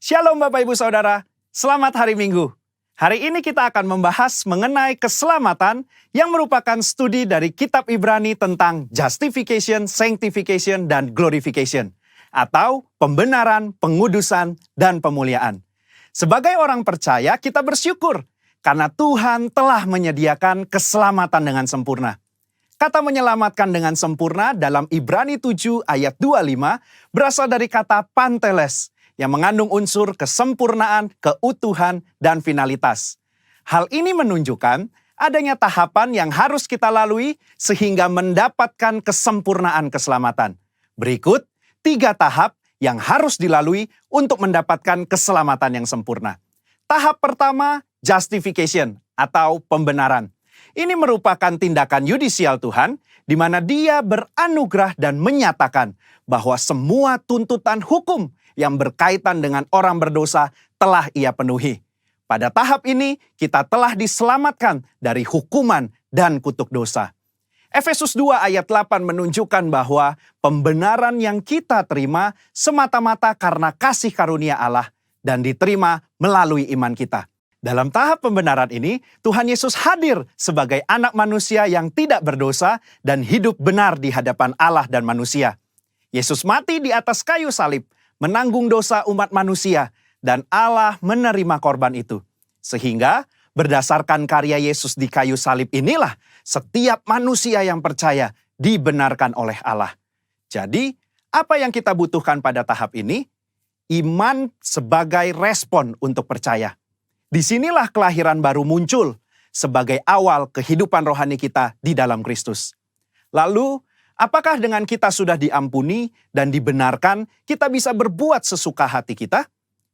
Shalom Bapak Ibu Saudara, selamat hari Minggu. Hari ini kita akan membahas mengenai keselamatan yang merupakan studi dari kitab Ibrani tentang justification, sanctification, dan glorification. Atau pembenaran, pengudusan, dan pemuliaan. Sebagai orang percaya, kita bersyukur karena Tuhan telah menyediakan keselamatan dengan sempurna. Kata menyelamatkan dengan sempurna dalam Ibrani 7 ayat 25 berasal dari kata panteles, yang mengandung unsur kesempurnaan, keutuhan, dan finalitas. Hal ini menunjukkan adanya tahapan yang harus kita lalui sehingga mendapatkan kesempurnaan keselamatan. Berikut 3 tahap yang harus dilalui untuk mendapatkan keselamatan yang sempurna. Tahap pertama, justification atau pembenaran. Ini merupakan tindakan yudisial Tuhan, di mana Dia beranugerah dan menyatakan bahwa semua tuntutan hukum yang berkaitan dengan orang berdosa telah Ia penuhi. Pada tahap ini, kita telah diselamatkan dari hukuman dan kutuk dosa. Efesus 2 ayat 8 menunjukkan bahwa pembenaran yang kita terima semata-mata karena kasih karunia Allah dan diterima melalui iman kita. Dalam tahap pembenaran ini, Tuhan Yesus hadir sebagai anak manusia yang tidak berdosa dan hidup benar di hadapan Allah dan manusia. Yesus mati di atas kayu salib, menanggung dosa umat manusia, dan Allah menerima korban itu. Sehingga berdasarkan karya Yesus di kayu salib inilah setiap manusia yang percaya dibenarkan oleh Allah. Jadi, apa yang kita butuhkan pada tahap ini? Iman sebagai respon untuk percaya. Disinilah kelahiran baru muncul sebagai awal kehidupan rohani kita di dalam Kristus. Lalu, apakah dengan kita sudah diampuni dan dibenarkan, kita bisa berbuat sesuka hati kita?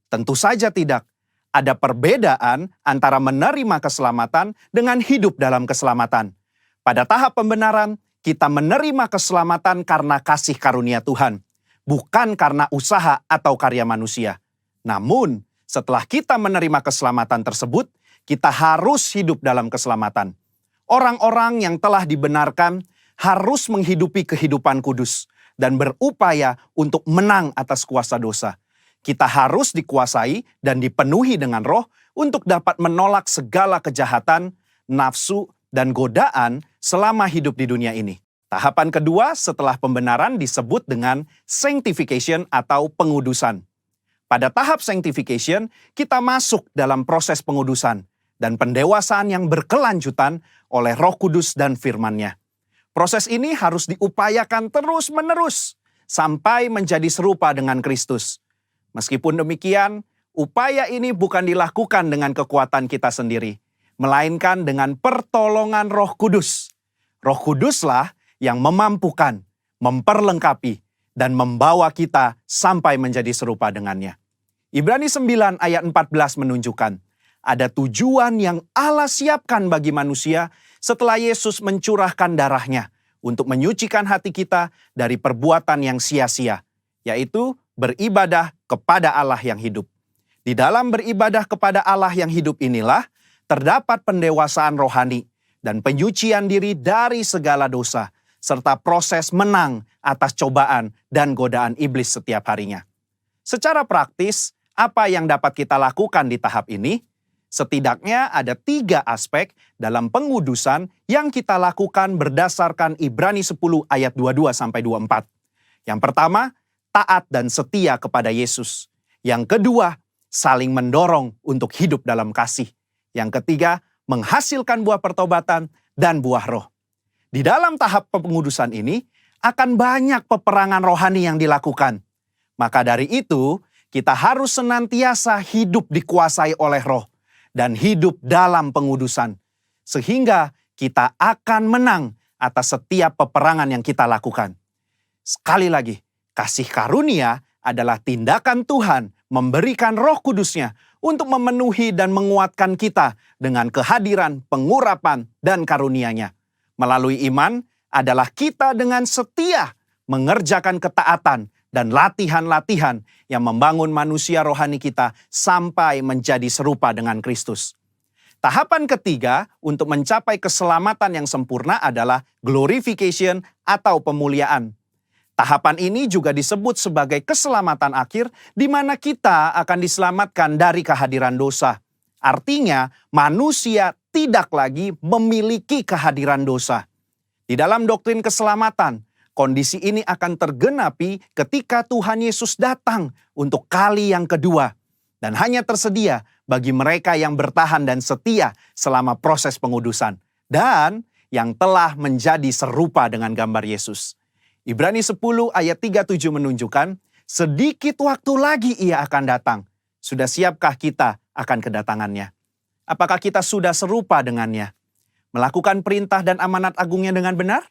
Tentu saja tidak. Ada perbedaan antara menerima keselamatan dengan hidup dalam keselamatan. Pada tahap pembenaran, kita menerima keselamatan karena kasih karunia Tuhan, bukan karena usaha atau karya manusia. Namun, setelah kita menerima keselamatan tersebut, kita harus hidup dalam keselamatan. Orang-orang yang telah dibenarkan harus menghidupi kehidupan kudus dan berupaya untuk menang atas kuasa dosa. Kita harus dikuasai dan dipenuhi dengan Roh untuk dapat menolak segala kejahatan, nafsu, dan godaan selama hidup di dunia ini. Tahapan kedua setelah pembenaran disebut dengan sanctification atau pengudusan. Pada tahap sanctification, kita masuk dalam proses pengudusan dan pendewasaan yang berkelanjutan oleh Roh Kudus dan firman-Nya. Proses ini harus diupayakan terus-menerus sampai menjadi serupa dengan Kristus. Meskipun demikian, upaya ini bukan dilakukan dengan kekuatan kita sendiri, melainkan dengan pertolongan Roh Kudus. Roh Kuduslah yang memampukan, memperlengkapi, dan membawa kita sampai menjadi serupa dengannya. Ibrani 9 ayat 14 menunjukkan, ada tujuan yang Allah siapkan bagi manusia setelah Yesus mencurahkan darahnya untuk menyucikan hati kita dari perbuatan yang sia-sia, yaitu beribadah kepada Allah yang hidup. Di dalam beribadah kepada Allah yang hidup inilah terdapat pendewasaan rohani dan penyucian diri dari segala dosa, serta proses menang atas cobaan dan godaan iblis setiap harinya. Secara praktis, apa yang dapat kita lakukan di tahap ini? Setidaknya ada 3 aspek dalam pengudusan yang kita lakukan berdasarkan Ibrani 10 ayat 22-24. Yang pertama, taat dan setia kepada Yesus. Yang kedua, saling mendorong untuk hidup dalam kasih. Yang ketiga, menghasilkan buah pertobatan dan buah roh. Di dalam tahap pengudusan ini, akan banyak peperangan rohani yang dilakukan. Maka dari itu, kita harus senantiasa hidup dikuasai oleh roh dan hidup dalam pengudusan. Sehingga kita akan menang atas setiap peperangan yang kita lakukan. Sekali lagi, kasih karunia adalah tindakan Tuhan memberikan Roh Kudus-Nya untuk memenuhi dan menguatkan kita dengan kehadiran, pengurapan, dan karunia-Nya. Melalui iman adalah kita dengan setia mengerjakan ketaatan dan latihan-latihan yang membangun manusia rohani kita sampai menjadi serupa dengan Kristus. Tahapan ketiga untuk mencapai keselamatan yang sempurna adalah glorification atau pemuliaan. Tahapan ini juga disebut sebagai keselamatan akhir, di mana kita akan diselamatkan dari kehadiran dosa. Artinya, manusia tidak lagi memiliki kehadiran dosa. Di dalam doktrin keselamatan, kondisi ini akan tergenapi ketika Tuhan Yesus datang untuk kali yang kedua. Dan hanya tersedia bagi mereka yang bertahan dan setia selama proses pengudusan. Dan yang telah menjadi serupa dengan gambar Yesus. Ibrani 10 ayat 37 menunjukkan, sedikit waktu lagi ia akan datang. Sudah siapkah kita akan kedatangannya? Apakah kita sudah serupa dengannya? Melakukan perintah dan amanat agungnya dengan benar?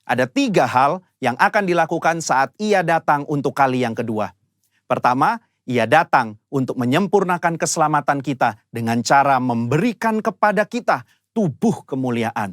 Ada 3 hal yang akan dilakukan saat ia datang untuk kali yang kedua. Pertama, ia datang untuk menyempurnakan keselamatan kita dengan cara memberikan kepada kita tubuh kemuliaan.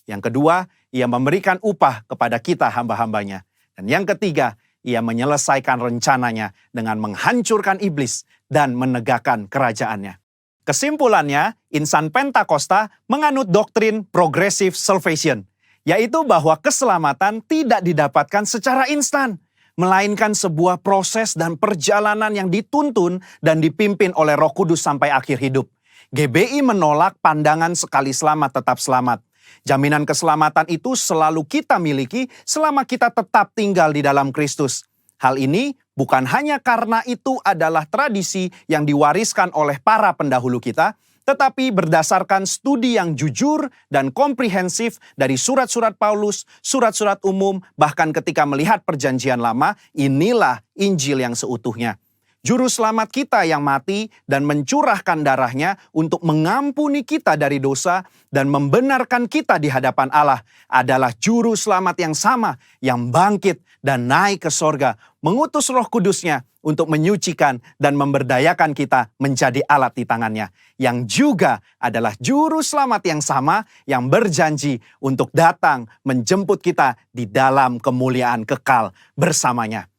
Yang kedua, ia memberikan upah kepada kita hamba-hambanya. Dan yang ketiga, ia menyelesaikan rencananya dengan menghancurkan iblis dan menegakkan kerajaannya. Kesimpulannya, insan Pentakosta menganut doktrin progressive salvation, yaitu bahwa keselamatan tidak didapatkan secara instan, melainkan sebuah proses dan perjalanan yang dituntun dan dipimpin oleh Roh Kudus sampai akhir hidup. GBI menolak pandangan sekali selamat tetap selamat. Jaminan keselamatan itu selalu kita miliki selama kita tetap tinggal di dalam Kristus. Hal ini bukan hanya karena itu adalah tradisi yang diwariskan oleh para pendahulu kita, tetapi berdasarkan studi yang jujur dan komprehensif dari surat-surat Paulus, surat-surat umum, bahkan ketika melihat perjanjian lama, inilah Injil yang seutuhnya. Juru selamat kita yang mati dan mencurahkan darahnya untuk mengampuni kita dari dosa dan membenarkan kita di hadapan Allah adalah juru selamat yang sama yang bangkit dan naik ke sorga, mengutus Roh Kudusnya untuk menyucikan dan memberdayakan kita menjadi alat di tangannya, yang juga adalah juru selamat yang sama yang berjanji untuk datang menjemput kita di dalam kemuliaan kekal bersamanya.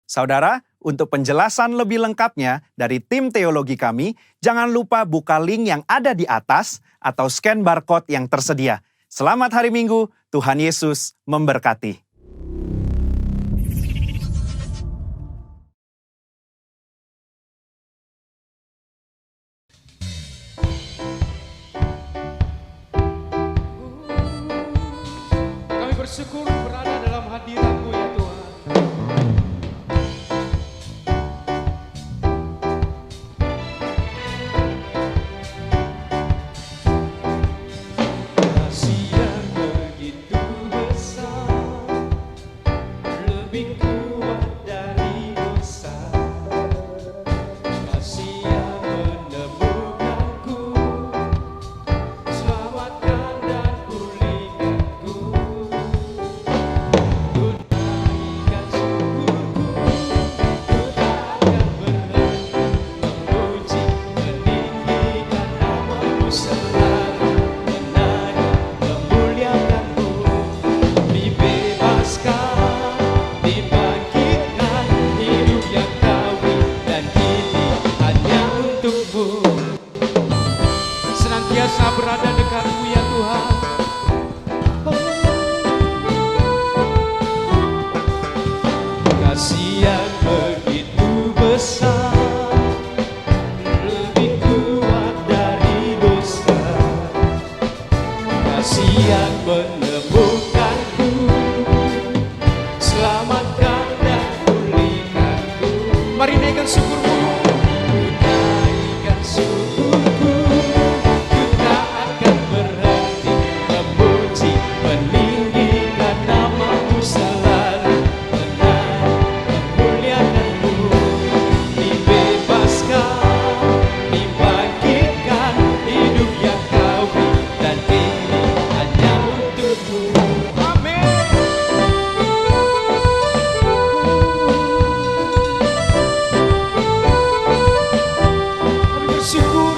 Saudara, untuk penjelasan lebih lengkapnya dari tim teologi kami, jangan lupa buka link yang ada di atas atau scan barcode yang tersedia. Selamat hari Minggu, Tuhan Yesus memberkati. Kami bersyukur berada dalam hadirat-Mu ya Tuhan. Senantiasa berada dekat-Mu ya Tuhan. Kasih yang begitu besar, lebih kuat dari dosa. Kasih yang menemukanku, selamatkan dan pulihkanku. Mari naikkan syukur-Mu. Naikkan syukur-Ku. Syukur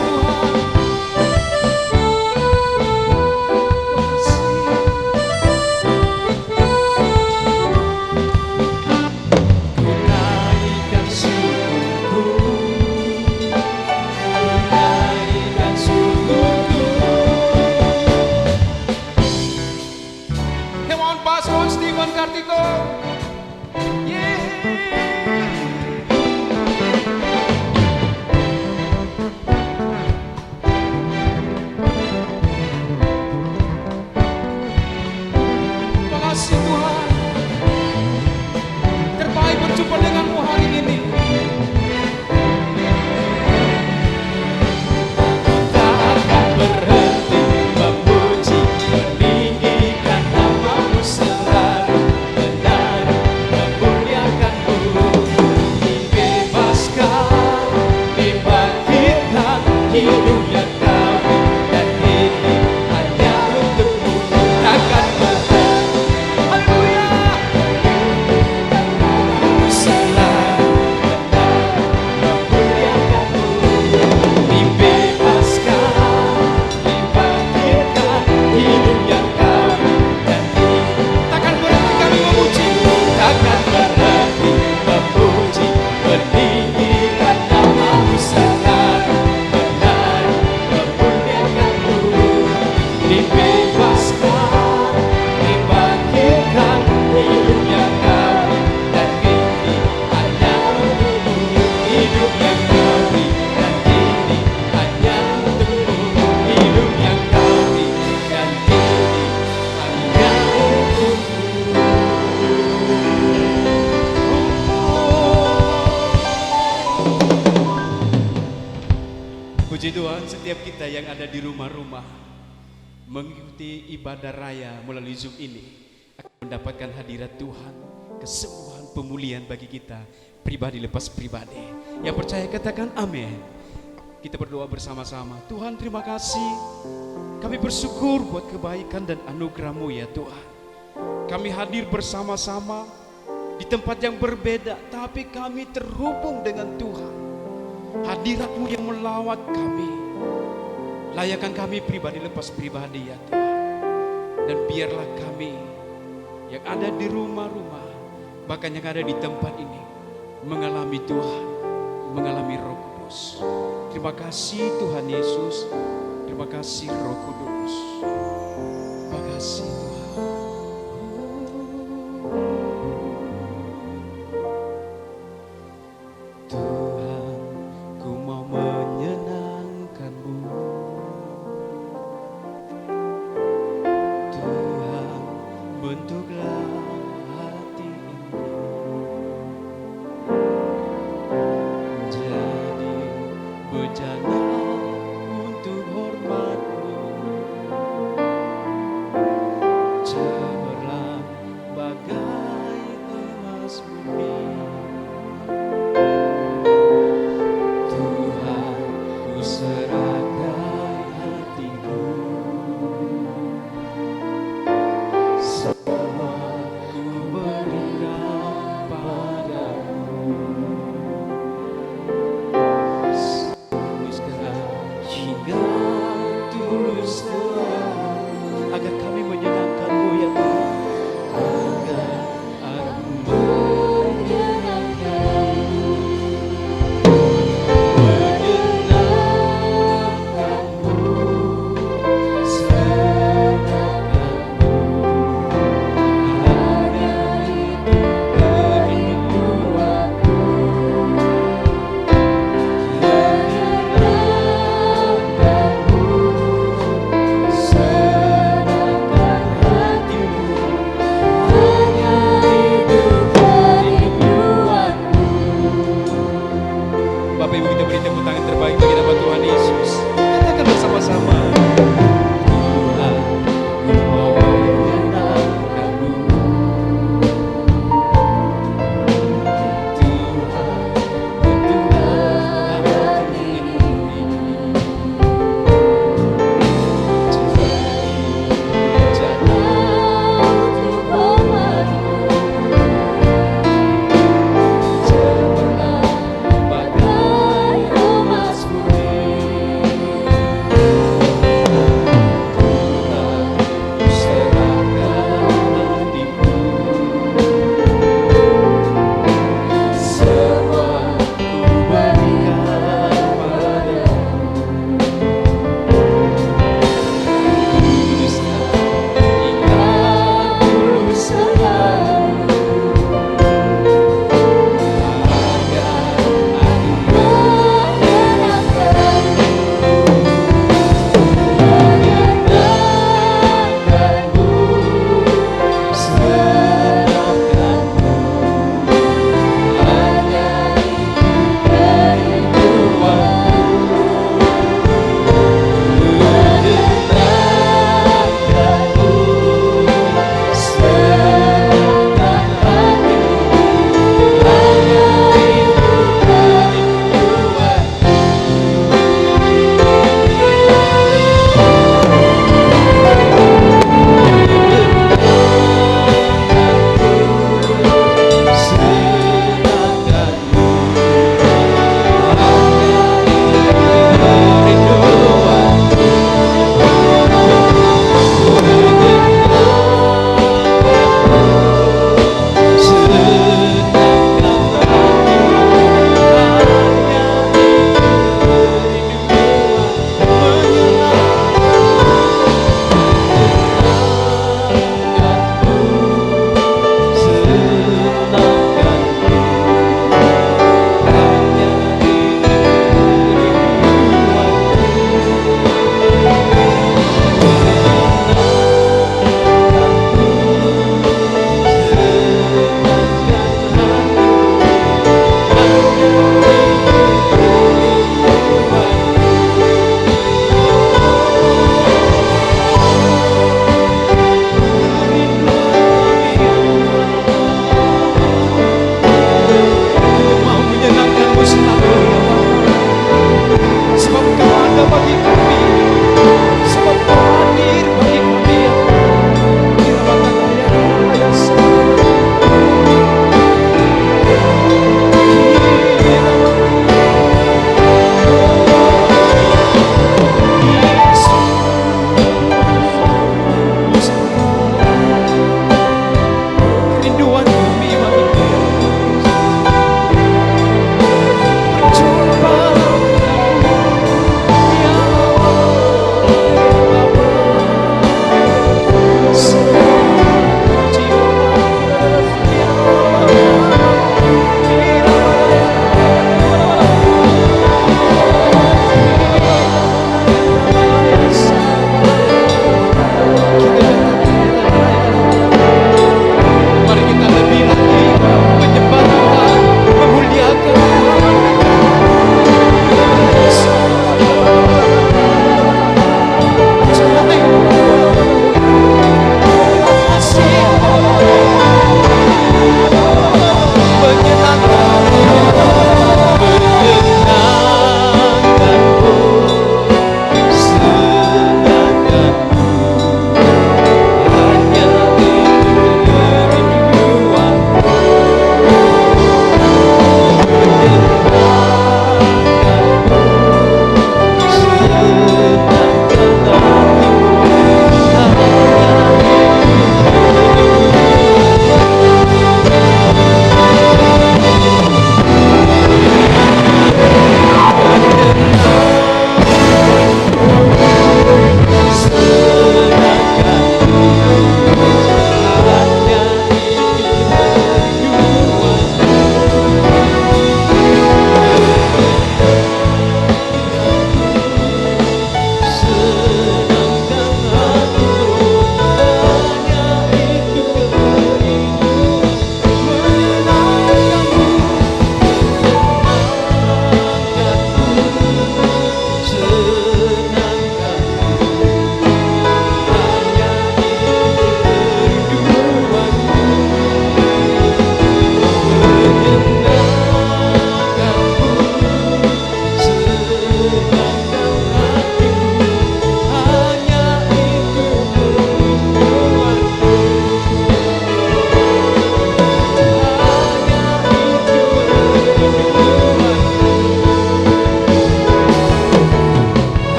Puji Tuhan, setiap kita yang ada di rumah-rumah mengikuti ibadah raya melalui Zoom ini akan mendapatkan hadirat Tuhan, kesembuhan, pemulihan bagi kita pribadi lepas pribadi. Yang percaya katakan amin. Kita berdoa bersama-sama. Tuhan, terima kasih. Kami bersyukur buat kebaikan dan anugerah-Mu ya Tuhan. Kami hadir bersama-sama di tempat yang berbeda, tapi kami terhubung dengan Tuhan. Hadirat-Mu yang melawat kami. Layakan kami pribadi lepas pribadi ya Tuhan. Dan biarlah kami yang ada di rumah-rumah, bahkan yang ada di tempat ini, mengalami Tuhan, mengalami Roh Kudus. Terima kasih Tuhan Yesus. Terima kasih Roh Kudus. Terima kasih Tuhan. Tuhan, ku mau menyenangkan-Mu. Tuhan, bentuklah hati ini menjadi bejana untuk hormat-Mu. Cemerlang bagai emas murni. Tuhan, ku serahkan hatiku. Semua ku berikan padamu. Tuluskan hingga tuluskan, agar kami menyenangkan-Mu ya Tuhan. Agar aku menyenangkan-Mu. Bapak Ibu, kita beri tepuk tangan terbaik bagi nama Tuhan Yesus. Katakan bersama-sama. Tuhan, ku mau menyenangkan-Mu. Tuhan, bentuklah hati ini jadi bejana untuk hormat-Mu. Cemerlang bagai emas murni.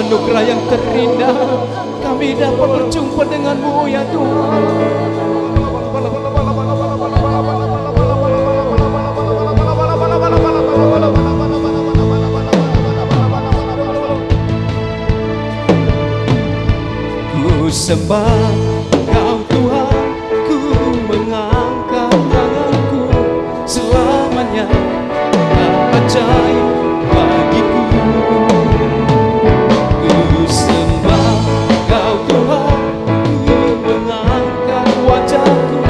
anugerah yang terindah kami dapat berjumpa denganmu ya Tuhan. Ku sembah Kau Tuhan, ku mengangkat tanganku, selamanya Kau ajaib bagiku. Ku sembah Kau Tuhan, ku mengangkat wajahku,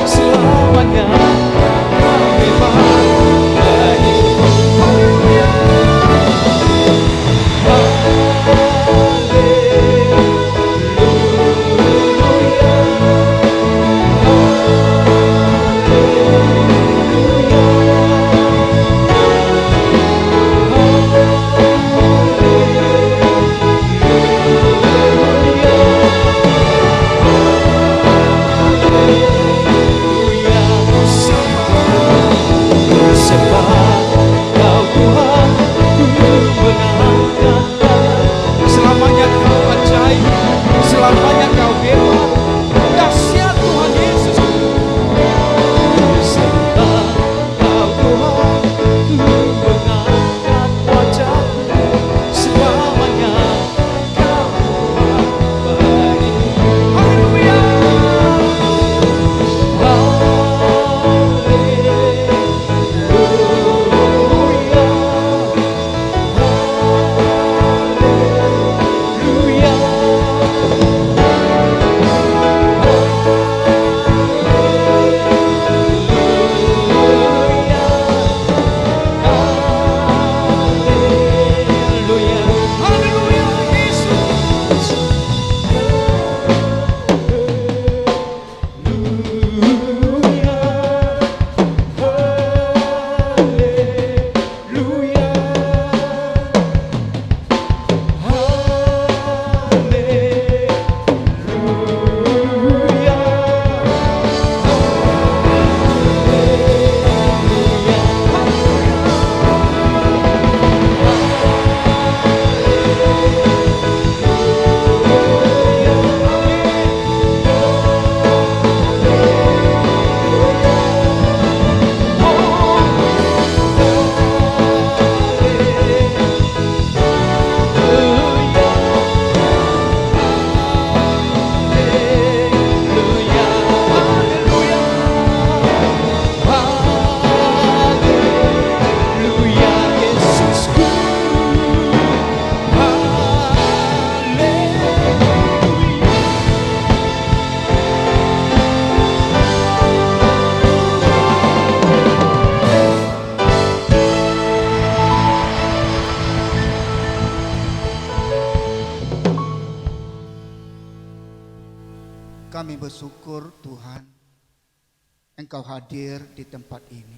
selamanya Kau hebat bagiku. Selamanya Kau ajaib, selamanya Kau hebat, dahsyat Tuhan Yesus. Sembah Kau Tuhan, ku mengangkat wajahku, selamanya Kau baik. Haleluya. Kami bersyukur Tuhan, Engkau hadir di tempat ini.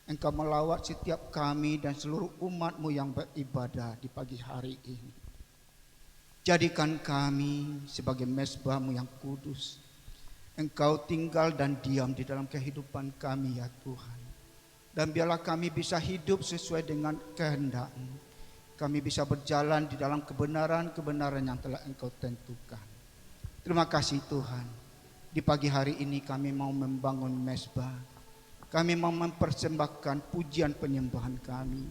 Engkau melawat setiap kami dan seluruh umat-Mu yang beribadah di pagi hari ini. Jadikan kami sebagai mezbah-Mu yang kudus. Engkau tinggal dan diam di dalam kehidupan kami ya Tuhan. Dan biarlah kami bisa hidup sesuai dengan kehendak-Mu. Kami bisa berjalan di dalam kebenaran-kebenaran yang telah Engkau tentukan. Terima kasih Tuhan. Di pagi hari ini kami mau membangun mezbah. Kami mau mempersembahkan pujian penyembahan kami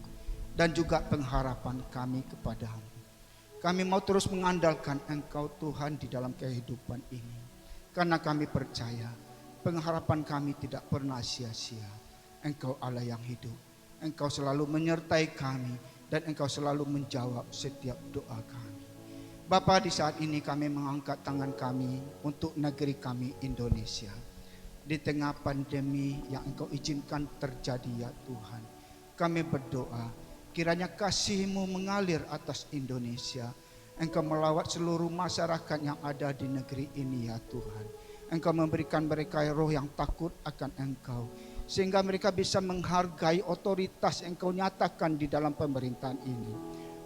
dan juga pengharapan kami kepadamu. Kami mau terus mengandalkan Engkau Tuhan di dalam kehidupan ini. Karena kami percaya pengharapan kami tidak pernah sia-sia. Engkau Allah yang hidup. Engkau selalu menyertai kami dan Engkau selalu menjawab setiap doa kami. Bapa, di saat ini kami mengangkat tangan kami untuk negeri kami Indonesia. Di tengah pandemi yang Engkau izinkan terjadi ya Tuhan. Kami berdoa kiranya kasih-Mu mengalir atas Indonesia. Engkau melawat seluruh masyarakat yang ada di negeri ini ya Tuhan. Engkau memberikan mereka roh yang takut akan Engkau. Sehingga mereka bisa menghargai otoritas yang Engkau nyatakan di dalam pemerintahan ini.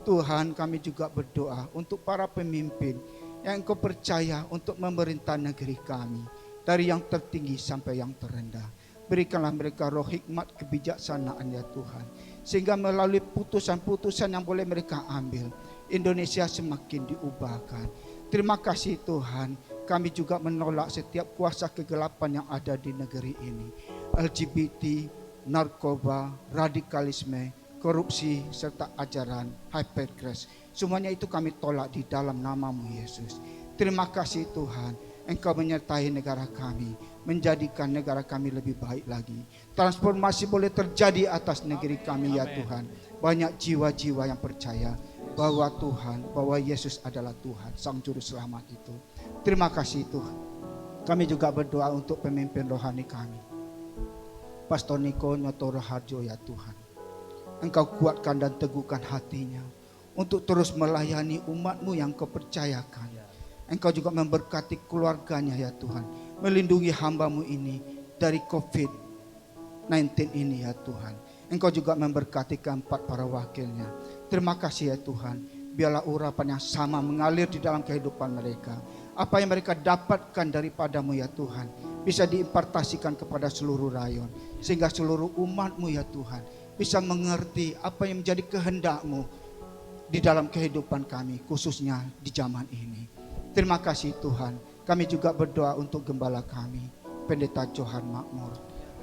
Tuhan, kami juga berdoa untuk para pemimpin yang Engkau percaya untuk memerintah negeri kami. Dari yang tertinggi sampai yang terendah. Berikanlah mereka roh hikmat kebijaksanaan ya Tuhan. Sehingga melalui putusan-putusan yang boleh mereka ambil, Indonesia semakin diubahkan. Terima kasih Tuhan, kami juga menolak setiap kuasa kegelapan yang ada di negeri ini. LGBT, narkoba, radikalisme, korupsi, serta ajaran hypergrace. Semuanya itu kami tolak di dalam nama-Mu Yesus. Terima kasih Tuhan, Engkau menyertai negara kami, menjadikan negara kami lebih baik lagi. Transformasi boleh terjadi atas negeri kami ya Tuhan. Banyak jiwa-jiwa yang percaya bahwa Tuhan, bahwa Yesus adalah Tuhan, Sang Juru Selamat itu. Terima kasih Tuhan. Kami juga berdoa untuk pemimpin rohani kami, Pastor Niko Nyotoro Harjo ya Tuhan. Engkau kuatkan dan teguhkan hatinya untuk terus melayani umat-Mu yang Kau percayakan. Engkau juga memberkati keluarganya ya Tuhan. Melindungi hamba-Mu ini dari COVID-19 ini ya Tuhan. Engkau juga memberkati keempat para wakilnya. Terima kasih ya Tuhan. Biarlah urapan yang sama mengalir di dalam kehidupan mereka. Apa yang mereka dapatkan daripada-Mu ya Tuhan, bisa diimpartasikan kepada seluruh rayon. Sehingga seluruh umat-Mu ya Tuhan bisa mengerti apa yang menjadi kehendak-Mu di dalam kehidupan kami, khususnya di zaman ini. Terima kasih Tuhan. Kami juga berdoa untuk gembala kami, Pendeta Johan Makmur.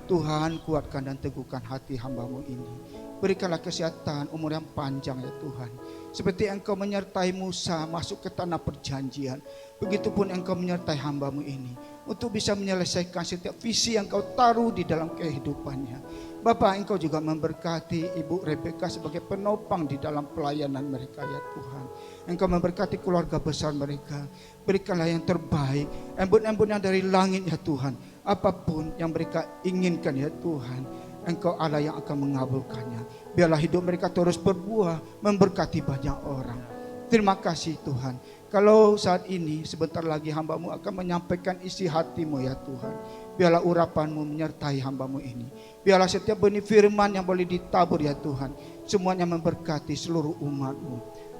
Tuhan, kuatkan dan teguhkan hati hamba-Mu ini. Berikanlah kesehatan, umur yang panjang ya Tuhan. Seperti Engkau menyertai Musa masuk ke tanah perjanjian, begitupun Engkau menyertai hamba-Mu ini untuk bisa menyelesaikan setiap visi yang Kau taruh di dalam kehidupannya. Bapa, Engkau juga memberkati Ibu Rebeka sebagai penopang di dalam pelayanan mereka ya Tuhan. Engkau memberkati keluarga besar mereka. Berikanlah yang terbaik, embun-embun yang dari langit ya Tuhan. Apapun yang mereka inginkan ya Tuhan, Engkau Allah yang akan mengabulkannya. Biarlah hidup mereka terus berbuah, memberkati banyak orang. Terima kasih Tuhan. Kalau saat ini sebentar lagi hamba-Mu akan menyampaikan isi hati-Mu ya Tuhan. Biarlah urapan-Mu menyertai hamba-Mu ini. Biarlah setiap benih firman yang boleh ditabur ya Tuhan, semuanya memberkati seluruh umat-Mu.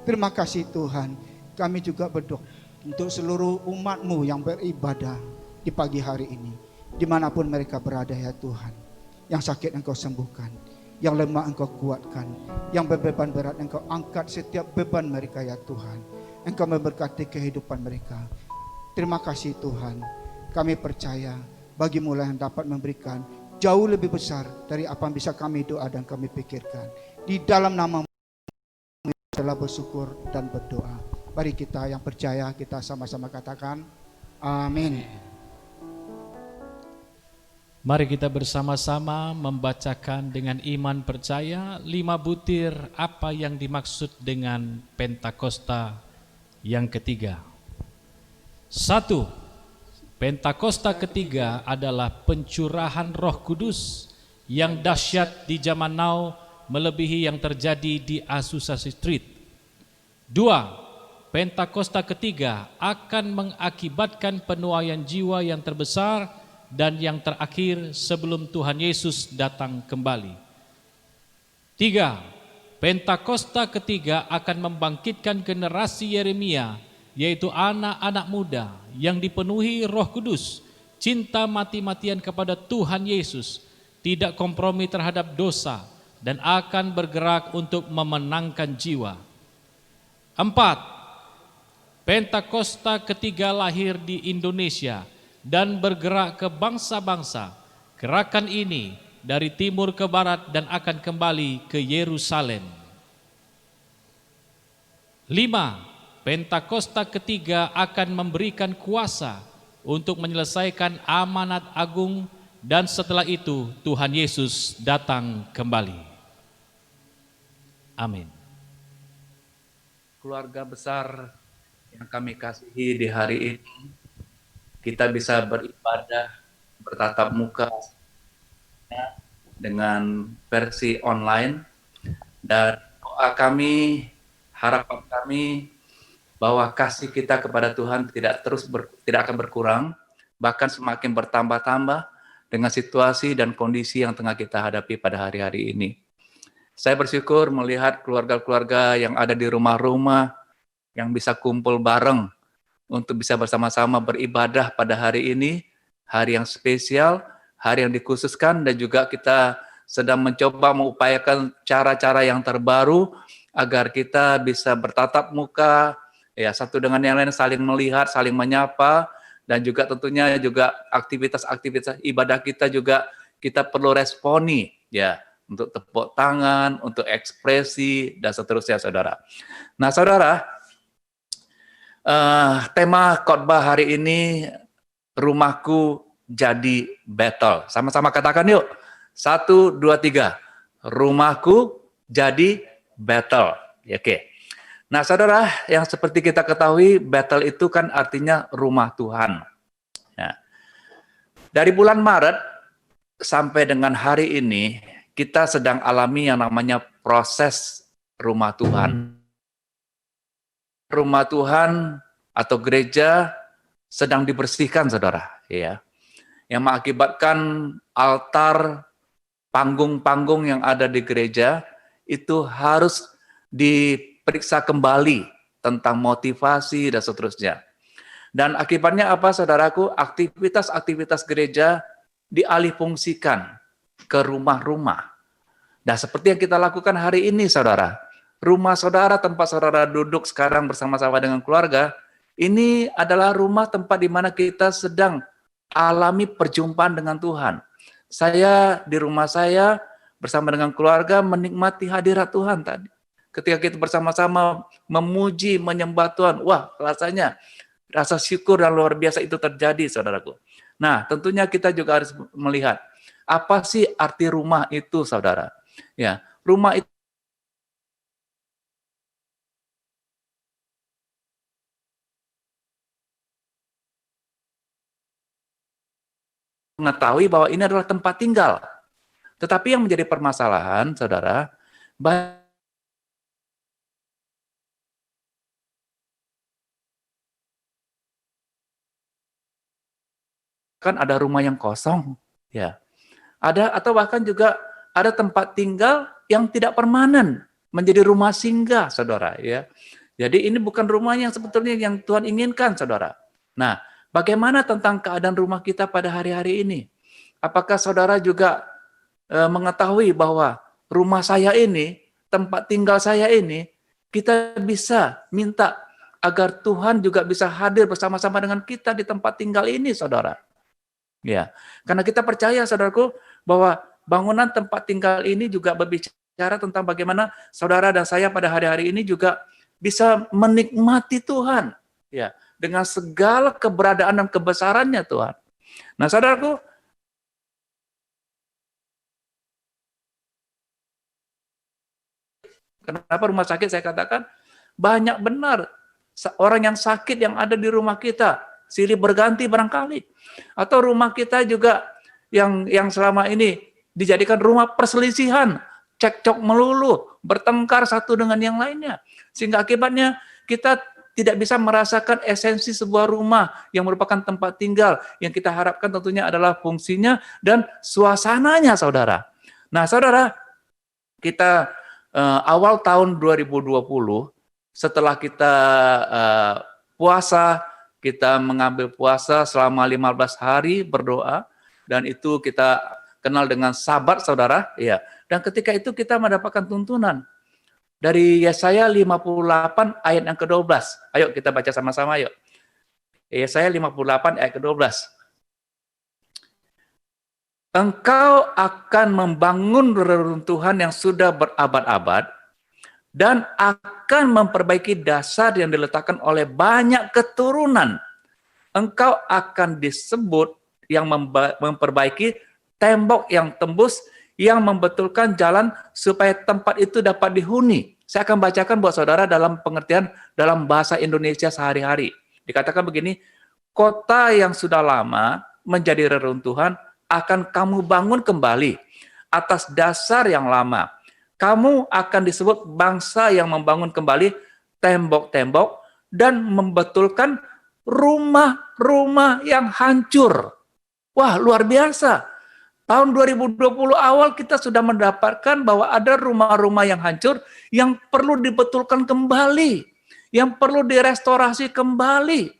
Terima kasih Tuhan. Kami juga berdoa untuk seluruh umat-Mu yang beribadah di pagi hari ini, dimanapun mereka berada ya Tuhan. Yang sakit Engkau sembuhkan, yang lemah Engkau kuatkan, yang berbeban berat Engkau angkat setiap beban mereka ya Tuhan. Engkau memberkati kehidupan mereka. Terima kasih Tuhan. Kami percaya bagi-Mu lah yang dapat memberikan jauh lebih besar dari apa yang bisa kami doa dan kami pikirkan. Di dalam nama-Mu telah bersyukur dan berdoa. Mari kita yang percaya, kita sama-sama katakan amin. Mari kita bersama-sama membacakan dengan iman percaya 5 butir apa yang dimaksud dengan Pentakosta yang ketiga. 1. Pentakosta ketiga adalah pencurahan Roh Kudus yang dahsyat di zaman now, melebihi yang terjadi di Azusa Street. 2. Pentakosta ketiga akan mengakibatkan penuaian jiwa yang terbesar dan yang terakhir sebelum Tuhan Yesus datang kembali. 3. Pentakosta ketiga akan membangkitkan generasi Yeremia, yaitu anak-anak muda yang dipenuhi Roh Kudus, cinta mati-matian kepada Tuhan Yesus, tidak kompromi terhadap dosa, dan akan bergerak untuk memenangkan jiwa. 4. Pentakosta ketiga lahir di Indonesia dan bergerak ke bangsa-bangsa. Gerakan ini dari timur ke barat dan akan kembali ke Yerusalem. 5. Pentakosta ketiga akan memberikan kuasa untuk menyelesaikan amanat agung, dan setelah itu Tuhan Yesus datang kembali. Amin. Keluarga besar yang kami kasihi di hari ini, kita bisa beribadah bertatap muka dengan versi online, dan doa kami, harapan kami bahwa kasih kita kepada Tuhan tidak akan berkurang, bahkan semakin bertambah-tambah dengan situasi dan kondisi yang tengah kita hadapi pada hari-hari ini. Saya bersyukur melihat keluarga-keluarga yang ada di rumah-rumah yang bisa kumpul bareng untuk bisa bersama-sama beribadah pada hari ini, hari yang spesial, hari yang dikhususkan, dan juga kita sedang mencoba mengupayakan cara-cara yang terbaru agar kita bisa bertatap muka, ya satu dengan yang lain, saling melihat, saling menyapa, dan juga tentunya juga aktivitas-aktivitas ibadah kita juga kita perlu responi, ya, untuk tepuk tangan, untuk ekspresi, dan seterusnya, saudara. Nah, saudara, tema khotbah hari ini, rumahku jadi battle. Sama-sama katakan yuk. 1, 2, 3. Rumahku jadi battle. Oke. Nah, saudara, yang seperti kita ketahui, battle itu kan artinya rumah Tuhan. Ya. Dari bulan Maret sampai dengan hari ini, kita sedang alami yang namanya proses rumah Tuhan. Rumah Tuhan atau gereja sedang dibersihkan, saudara. Ya. Yang mengakibatkan altar, panggung-panggung yang ada di gereja itu harus diperiksa kembali tentang motivasi dan seterusnya. Dan akibatnya apa, saudaraku? Aktivitas-aktivitas gereja dialihfungsikan ke rumah-rumah. Nah, seperti yang kita lakukan hari ini, saudara. Rumah saudara, tempat saudara duduk sekarang bersama-sama dengan keluarga, ini adalah rumah tempat di mana kita sedang alami perjumpaan dengan Tuhan. Saya di rumah saya bersama dengan keluarga menikmati hadirat Tuhan tadi. Ketika kita bersama-sama memuji, menyembah Tuhan, wah rasanya, rasa syukur dan luar biasa itu terjadi, saudaraku. Nah, tentunya kita juga harus melihat, apa sih arti rumah itu, saudara? Ya, rumah itu mengetahui bahwa ini adalah tempat tinggal. Tetapi yang menjadi permasalahan, saudara, kan ada rumah yang kosong, ya. Ada atau bahkan juga ada tempat tinggal yang tidak permanen, menjadi rumah singgah, saudara, ya. Jadi ini bukan rumah yang sebetulnya yang Tuhan inginkan, saudara. Nah, bagaimana tentang keadaan rumah kita pada hari-hari ini? Apakah saudara juga mengetahui bahwa rumah saya ini, tempat tinggal saya ini, kita bisa minta agar Tuhan juga bisa hadir bersama-sama dengan kita di tempat tinggal ini, saudara. Ya, karena kita percaya, saudaraku, bahwa bangunan tempat tinggal ini juga berbicara tentang bagaimana saudara dan saya pada hari-hari ini juga bisa menikmati Tuhan, ya, dengan segala keberadaan dan kebesarannya Tuhan. Nah, saudaraku, kenapa rumah sakit saya katakan banyak benar orang yang sakit yang ada di rumah kita, silih berganti barangkali. Atau rumah kita juga yang selama ini dijadikan rumah perselisihan, cekcok melulu, bertengkar satu dengan yang lainnya. Sehingga akibatnya kita tidak bisa merasakan esensi sebuah rumah yang merupakan tempat tinggal yang kita harapkan tentunya adalah fungsinya dan suasananya, saudara. Nah, saudara, kita awal tahun 2020, setelah kita puasa, kita mengambil puasa selama 15 hari berdoa, dan itu kita kenal dengan sabat, saudara. Ya. Dan ketika itu kita mendapatkan tuntunan dari Yesaya 58 ayat yang ke-12. Ayo kita baca sama-sama, yuk. Yesaya 58 ayat ke-12. Engkau akan membangun reruntuhan yang sudah berabad-abad dan akan memperbaiki dasar yang diletakkan oleh banyak keturunan. Engkau akan disebut yang memperbaiki tembok yang tembus, yang membetulkan jalan supaya tempat itu dapat dihuni. Saya akan bacakan buat saudara dalam pengertian dalam bahasa Indonesia sehari-hari. Dikatakan begini, kota yang sudah lama menjadi reruntuhan akan kamu bangun kembali atas dasar yang lama. Kamu akan disebut bangsa yang membangun kembali tembok-tembok dan membetulkan rumah-rumah yang hancur. Wah, luar biasa. Tahun 2020 awal kita sudah mendapatkan bahwa ada rumah-rumah yang hancur yang perlu dibetulkan kembali, yang perlu direstorasi kembali.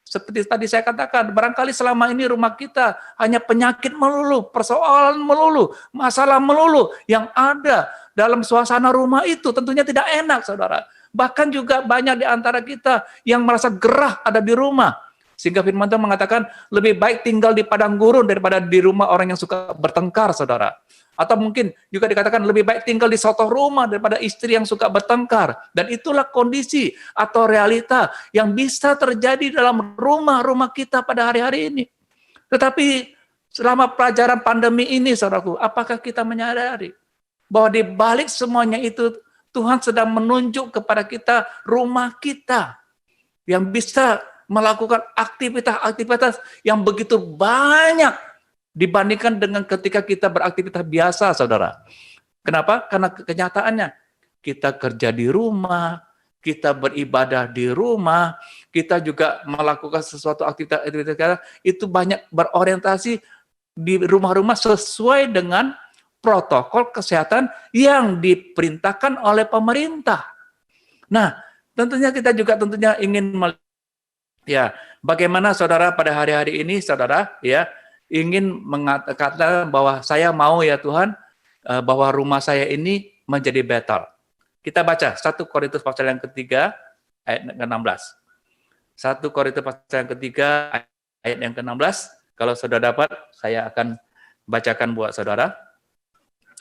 Seperti tadi saya katakan, barangkali selama ini rumah kita hanya penyakit melulu, persoalan melulu, masalah melulu yang ada. dalam suasana rumah itu tentunya tidak enak, saudara. Bahkan juga banyak di antara kita yang merasa gerah ada di rumah. Sehingga firman Tuhan mengatakan, lebih baik tinggal di padang gurun daripada di rumah orang yang suka bertengkar, saudara. Atau mungkin juga dikatakan lebih baik tinggal di suatu rumah daripada istri yang suka bertengkar. Dan itulah kondisi atau realita yang bisa terjadi dalam rumah-rumah kita pada hari-hari ini. Tetapi selama pelajaran pandemi ini, saudaraku, apakah kita menyadari bahwa di balik semuanya itu Tuhan sedang menunjuk kepada kita rumah kita yang bisa melakukan aktivitas-aktivitas yang begitu banyak dibandingkan dengan ketika kita beraktivitas biasa, saudara. Kenapa? Karena kenyataannya kita kerja di rumah, kita beribadah di rumah, kita juga melakukan sesuatu aktivitas itu banyak berorientasi di rumah-rumah sesuai dengan protokol kesehatan yang diperintahkan oleh pemerintah. Nah, tentunya kita juga ingin ya, bagaimana saudara pada hari-hari ini, saudara, ya, ingin mengatakan bahwa saya mau ya Tuhan, bahwa rumah saya ini menjadi better. Kita baca 1 Korintus pasal yang ketiga, ayat ke-16. 1 Korintus pasal yang ketiga, ayat yang ke-16. Kalau saudara dapat, saya akan bacakan buat saudara.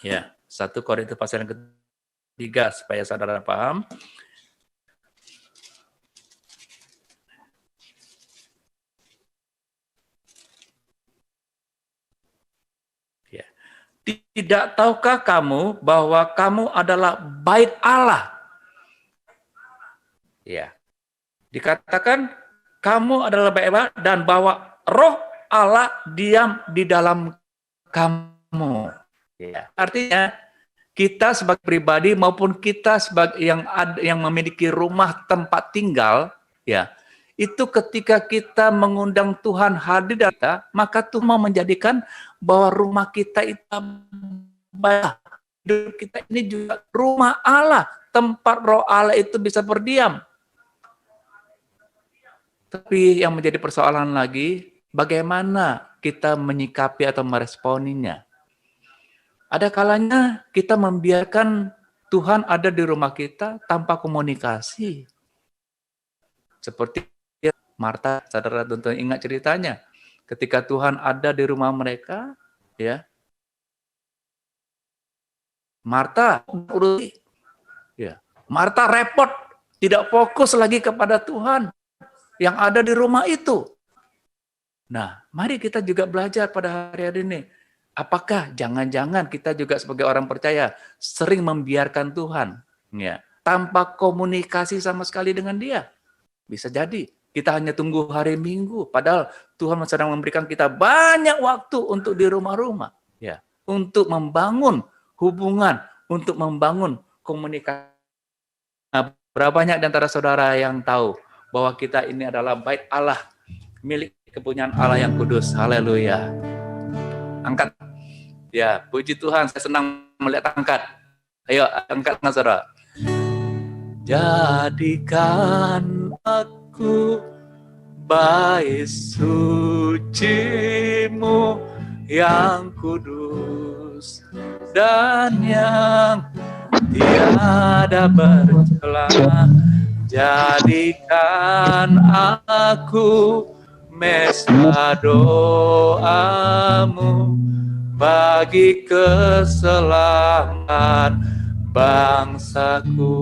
Ya, 1 Korintus pasal yang ketiga, supaya saudara paham. Ya. Tidak tahukah kamu bahwa kamu adalah bait Allah? Ya. Dikatakan kamu adalah bait Allah dan bahwa roh Allah diam di dalam kamu. Ya. Artinya kita sebagai pribadi maupun kita sebagai yang memiliki rumah tempat tinggal, ya, itu ketika kita mengundang Tuhan hadir di kita, maka Tuhan mau menjadikan bahwa rumah kita itu hidup kita ini juga rumah Allah, tempat roh Allah itu bisa berdiam. Tapi yang menjadi persoalan lagi, bagaimana kita menyikapi atau meresponinya. Ada kalanya kita membiarkan Tuhan ada di rumah kita tanpa komunikasi. Seperti Marta, saudara tentu ingat ceritanya. Ketika Tuhan ada di rumah mereka, ya, Marta repot, tidak fokus lagi kepada Tuhan yang ada di rumah itu. Nah, mari kita juga belajar pada hari-hari ini. Apakah jangan-jangan kita juga sebagai orang percaya sering membiarkan Tuhan, ya, tanpa komunikasi sama sekali dengan Dia? Bisa jadi kita hanya tunggu hari Minggu, padahal Tuhan sedang memberikan kita banyak waktu untuk di rumah-rumah, ya, untuk membangun hubungan, untuk membangun komunikasi. Nah, berapa banyak di antara saudara yang tahu bahwa kita ini adalah bait Allah, milik kepunyaan Allah yang kudus. Haleluya. Angkat. Ya, puji Tuhan, saya senang melihat angkat. Ayo, angkat saudara. Jadikan aku bait suci-Mu yang kudus dan yang tiada bercela. Jadikan aku mesra doa-Mu bagi keselamatan bangsaku.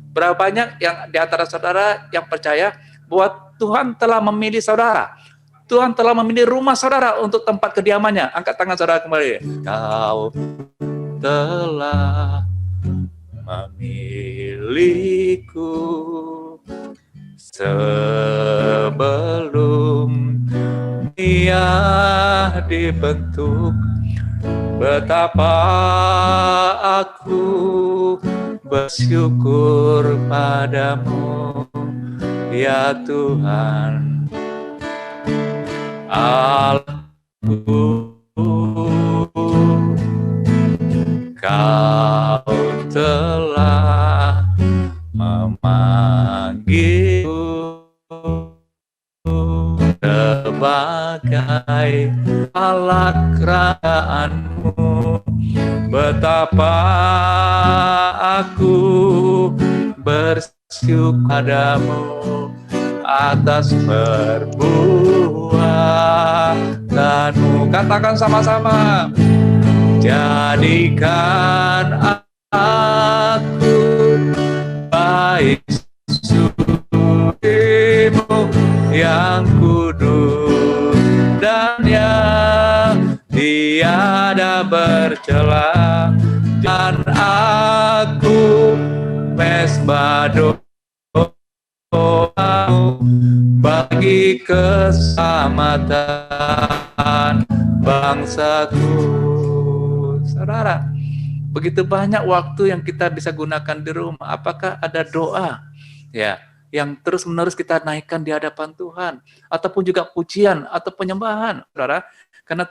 Berapa banyak yang di antara saudara yang percaya bahwa Tuhan telah memilih saudara, Tuhan telah memilih rumah saudara untuk tempat kediamannya? Angkat tangan saudara kembali. Kau telah memilihku sebelum ia dibentuk. Betapa aku bersyukur padamu, ya Tuhan Allahku. Kau telah memanggilku sebagai alat kerajaan-Mu, betapa aku bersyukur padamu atas perbuatanmu. Katakan sama-sama. Jadikan aku baik sucimu yang kudus dan yang tiada bercela, dan aku mesbah doamu bagi keselamatan bangsaku. Saudara, begitu banyak waktu yang kita bisa gunakan di rumah. Apakah ada doa ya yang terus-menerus kita naikkan di hadapan Tuhan, ataupun juga pujian atau penyembahan, saudara? Karena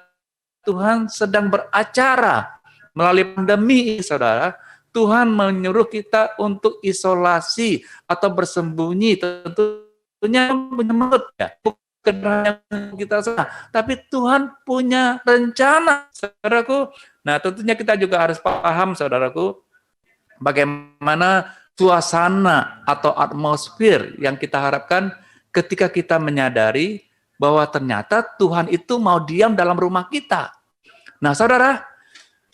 Tuhan sedang beracara melalui pandemi, saudara. Tuhan menyuruh kita untuk isolasi atau bersembunyi, tentunya menurut ya, bukan yang kita salah, tapi Tuhan punya rencana, saudaraku. Nah, tentunya kita juga harus paham, saudaraku, bagaimana suasana atau atmosfer yang kita harapkan ketika kita menyadari bahwa ternyata Tuhan itu mau diam dalam rumah kita. Nah, saudara,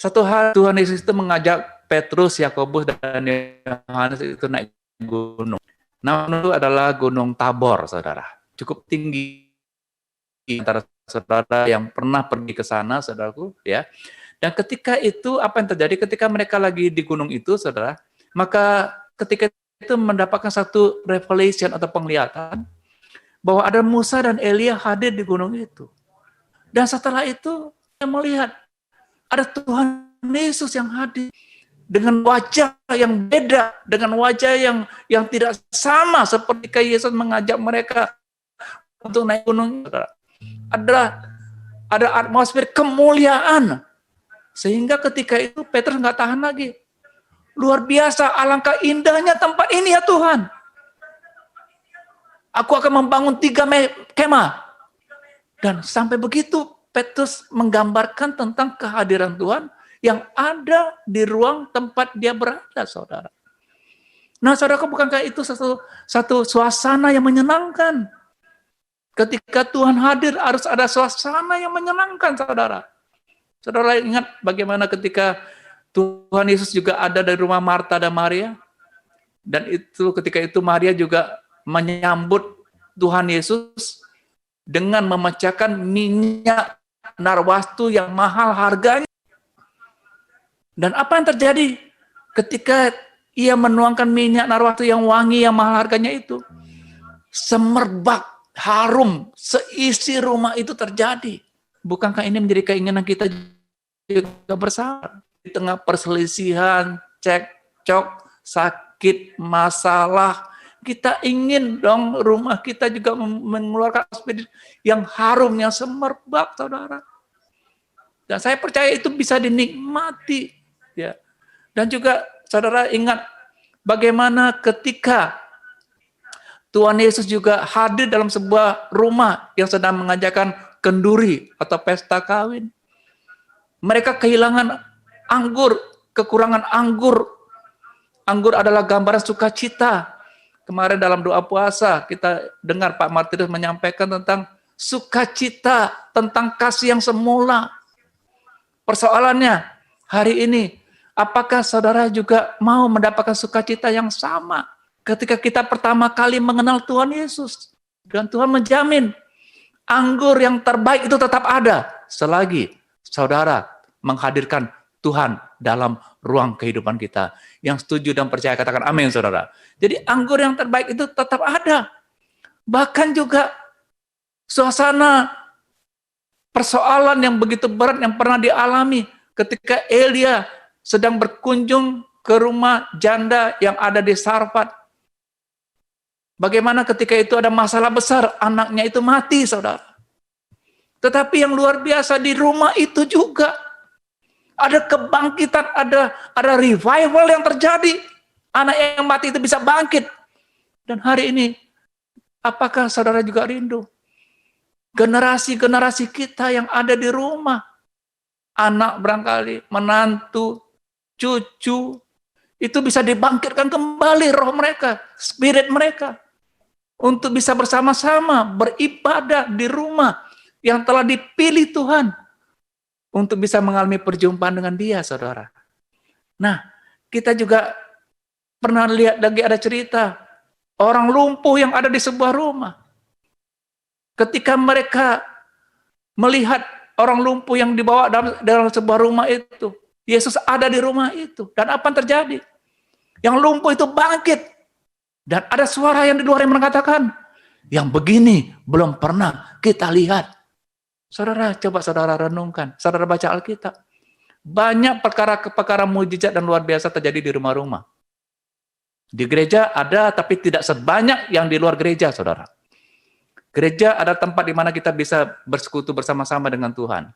satu hari Tuhan Yesus itu mengajak Petrus, Yakobus, dan Yohanes itu naik gunung. Namanya itu adalah Gunung Tabor, saudara. Cukup tinggi antara saudara yang pernah pergi ke sana, saudaraku, ya. Dan ketika itu, apa yang terjadi ketika mereka lagi di gunung itu, saudara, maka ketika itu mendapatkan satu revelation atau penglihatan, bahwa ada Musa dan Elia hadir di gunung itu. Dan setelah itu, saya melihat, ada Tuhan Yesus yang hadir, dengan wajah yang beda, dengan wajah yang tidak sama, seperti Yesus mengajak mereka untuk naik gunung. Saudara. Ada atmosfer kemuliaan, sehingga ketika itu Petrus nggak tahan lagi. Luar biasa, alangkah indahnya tempat ini ya Tuhan. Aku akan membangun 3 kemah. Dan sampai begitu Petrus menggambarkan tentang kehadiran Tuhan yang ada di ruang tempat dia berada, saudara. Nah, saudara, bukankah itu satu suasana yang menyenangkan? Ketika Tuhan hadir harus ada suasana yang menyenangkan, saudara. Saudara ingat bagaimana ketika Tuhan Yesus juga ada di rumah Marta dan Maria? Dan itu ketika itu Maria juga menyambut Tuhan Yesus dengan memecahkan minyak narwastu yang mahal harganya. Dan apa yang terjadi ketika ia menuangkan minyak narwastu yang wangi, yang mahal harganya itu? Semerbak, harum, seisi rumah itu terjadi. Bukankah ini menjadi keinginan kita juga bersama? Di tengah perselisihan, cekcok, sakit, masalah, kita ingin dong rumah kita juga mengeluarkan atmosfer yang harum, yang semerbak, saudara. Dan saya percaya itu bisa dinikmati. Ya. Dan juga saudara ingat bagaimana ketika Tuhan Yesus juga hadir dalam sebuah rumah yang sedang mengajarkan kenduri atau pesta kawin. Mereka kehilangan anggur, kekurangan anggur. Anggur adalah gambaran sukacita. Kemarin dalam doa puasa kita dengar Pak Martinus menyampaikan tentang sukacita, tentang kasih yang semula. Persoalannya hari ini, apakah saudara juga mau mendapatkan sukacita yang sama ketika kita pertama kali mengenal Tuhan Yesus? Dan Tuhan menjamin anggur yang terbaik itu tetap ada selagi saudara menghadirkan Tuhan dalam ruang kehidupan kita. Yang setuju dan percaya katakan amin, saudara. Jadi anggur yang terbaik itu tetap ada. Bahkan juga suasana persoalan yang begitu berat yang pernah dialami ketika Elia sedang berkunjung ke rumah janda yang ada di Sarfat. Bagaimana ketika itu ada masalah besar, anaknya itu mati, saudara. Tetapi yang luar biasa di rumah itu juga ada kebangkitan, ada revival yang terjadi. Anak yang mati itu bisa bangkit. Dan hari ini, apakah saudara juga rindu? Generasi-generasi kita yang ada di rumah, anak barangkali, menantu, cucu, itu bisa dibangkitkan kembali roh mereka, spirit mereka, untuk bisa bersama-sama beribadah di rumah yang telah dipilih Tuhan, untuk bisa mengalami perjumpaan dengan Dia, saudara. Nah, kita juga pernah lihat lagi ada cerita, orang lumpuh yang ada di sebuah rumah. Ketika mereka melihat orang lumpuh yang dibawa dalam sebuah rumah itu, Yesus ada di rumah itu. Dan apa yang terjadi? Yang lumpuh itu bangkit. Dan ada suara yang di luar yang mengatakan, yang begini belum pernah kita lihat. Saudara, coba saudara renungkan. Saudara baca Alkitab. Banyak perkara-perkara mujizat dan luar biasa terjadi di rumah-rumah. Di gereja ada, tapi tidak sebanyak yang di luar gereja, saudara. Gereja ada tempat di mana kita bisa bersekutu bersama-sama dengan Tuhan.